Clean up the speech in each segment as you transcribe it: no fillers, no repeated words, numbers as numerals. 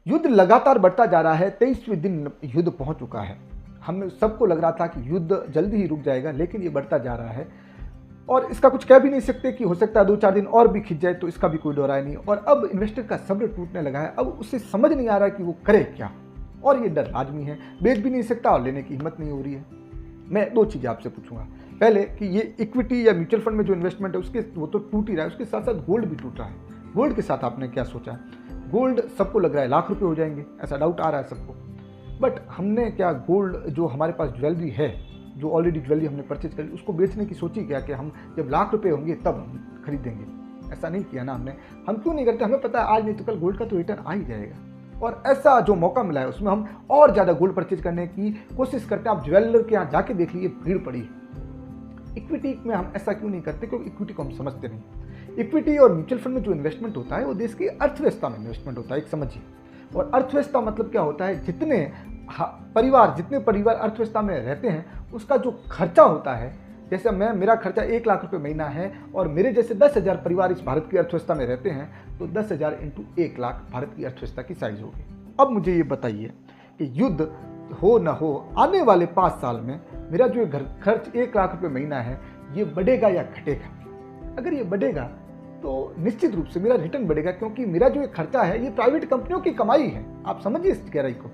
युद्ध लगातार बढ़ता जा रहा है। 23वें दिन युद्ध पहुंच चुका है। हम सबको लग रहा था कि युद्ध जल्दी ही रुक जाएगा, लेकिन ये बढ़ता जा रहा है और इसका कुछ कह भी नहीं सकते कि हो सकता है 2-4 दिन और भी खिंच जाए, तो इसका भी कोई डर नहीं। और अब इन्वेस्टर का सब्र टूटने लगा है। अब उसे समझ नहीं आ रहा कि वो करे क्या, और ये डर लाजमी है। बेच भी नहीं सकता और लेने की हिम्मत नहीं हो रही है। मैं 2 चीज़ें आपसे पूछूंगा। पहले कि ये इक्विटी या म्यूचुअल फंड में जो इन्वेस्टमेंट है उसके वो तो टूट ही रहा है, उसके साथ साथ गोल्ड भी टूट रहा है। गोल्ड के साथ आपने क्या सोचा? गोल्ड सबको लग रहा है लाख रुपए हो जाएंगे, ऐसा डाउट आ रहा है सबको। बट हमने क्या गोल्ड जो हमारे पास ज्वेलरी है, जो ऑलरेडी ज्वेलरी हमने परचेज करी, उसको बेचने की सोची क्या कि हम जब लाख रुपए होंगे तब हम खरीदेंगे? ऐसा नहीं किया ना हमने। हम क्यों नहीं करते? हमें पता है आज नहीं तो कल गोल्ड का तो रिटर्न आ ही जाएगा, और ऐसा जो मौका मिला है उसमें हम और ज़्यादा गोल्ड परचेज करने की कोशिश करते हैं। आप ज्वेलर के यहाँ जाके देख लीजिए, भीड़ पड़ी है। इक्विटी में हम ऐसा क्यों नहीं करते? क्योंकि इक्विटी को हम समझते नहीं। इक्विटी और म्यूचुअल फंड में जो इन्वेस्टमेंट होता है वो देश की अर्थव्यवस्था में इन्वेस्टमेंट होता है, एक समझिए। और अर्थव्यवस्था मतलब क्या होता है? जितने परिवार अर्थव्यवस्था में रहते हैं उसका जो खर्चा होता है, जैसे मेरा खर्चा 1 लाख रुपए महीना है और मेरे जैसे 10,000 परिवार इस भारत की अर्थव्यवस्था में रहते हैं, तो 10,000 इंटू 1 लाख भारत की अर्थव्यवस्था की साइज होगी। अब मुझे ये बताइए कि युद्ध हो न हो, आने वाले 5 साल में मेरा जो घर खर्च 1 लाख रुपए महीना है, ये बढ़ेगा या घटेगा? अगर ये बढ़ेगा तो निश्चित रूप से मेरा रिटर्न बढ़ेगा, क्योंकि मेरा जो ये खर्चा है ये प्राइवेट कंपनियों की कमाई है। आप समझिए इस गहराई को।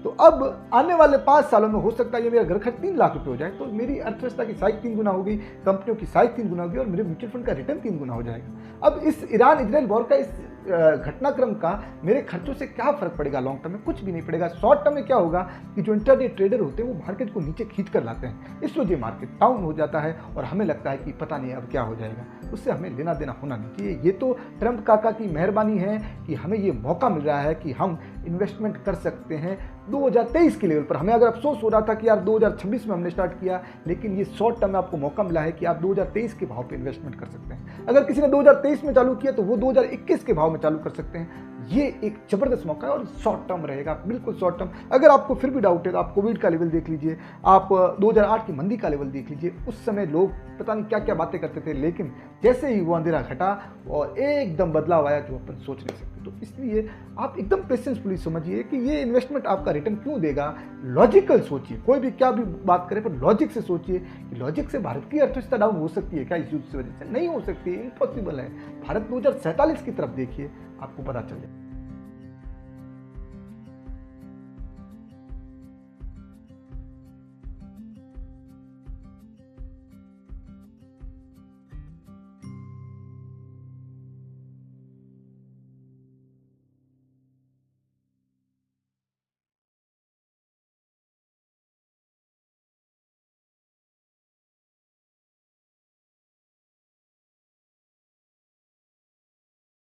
तो अब आने वाले 5 सालों में हो सकता है ये मेरा घर खर्च 3 लाख रुपए हो जाए, तो मेरी अर्थव्यवस्था की साइज 3 गुना होगी, कंपनियों की साइज 3 गुना होगी और मेरे म्यूचुअल फंड का रिटर्न 3 गुना हो जाएगा। अब इस ईरान इजराइल वॉर का इस घटनाक्रम का मेरे खर्चों से क्या फर्क पड़ेगा? लॉन्ग टर्म में कुछ भी नहीं पड़ेगा। शॉर्ट टर्म में क्या होगा कि जो इंटरडे ट्रेडर होते हैं वो मार्केट को नीचे खींच कर लाते हैं, इस वजह मार्केट डाउन हो जाता है और हमें लगता है कि पता नहीं अब क्या हो जाएगा। उससे हमें लेना देना होना नहीं चाहिए। ये तो ट्रंप काका की मेहरबानी है कि हमें ये मौका मिल रहा है कि हम इन्वेस्टमेंट कर सकते हैं 2023 के लेवल पर। हमें अगर अफसोस हो रहा था कि यार 2026 में हमने स्टार्ट किया, लेकिन ये शॉर्ट टर्म में आपको मौका मिला है कि आप 2023 के भाव पे इन्वेस्टमेंट कर सकते हैं। अगर किसी ने 2023 में चालू किया तो वो 2021 के भाव में चालू कर सकते हैं। ये एक जबरदस्त मौका है और शॉर्ट टर्म रहेगा, बिल्कुल शॉर्ट टर्म। अगर आपको फिर भी डाउट है तो आप कोविड का लेवल देख लीजिए, आप 2008 की मंदी का लेवल देख लीजिए। उस समय लोग पता नहीं क्या क्या बातें करते थे, लेकिन जैसे ही वो अंधेरा घटा और एकदम बदलाव आया जो अपन सोच नहीं सकते। तो इसलिए आप एकदम पेशेंसफुली समझिए कि ये इन्वेस्टमेंट आपका रिटर्न क्यों देगा। लॉजिकल सोचिए, कोई भी क्या भी बात करे पर लॉजिक से सोचिए कि लॉजिक से भारत की अर्थव्यवस्था डाउन हो सकती है क्या इस युद्ध की वजह से? नहीं हो सकती, इम्पॉसिबल है। भारत 2047 की तरफ देखिए, आपको पता चल जाए।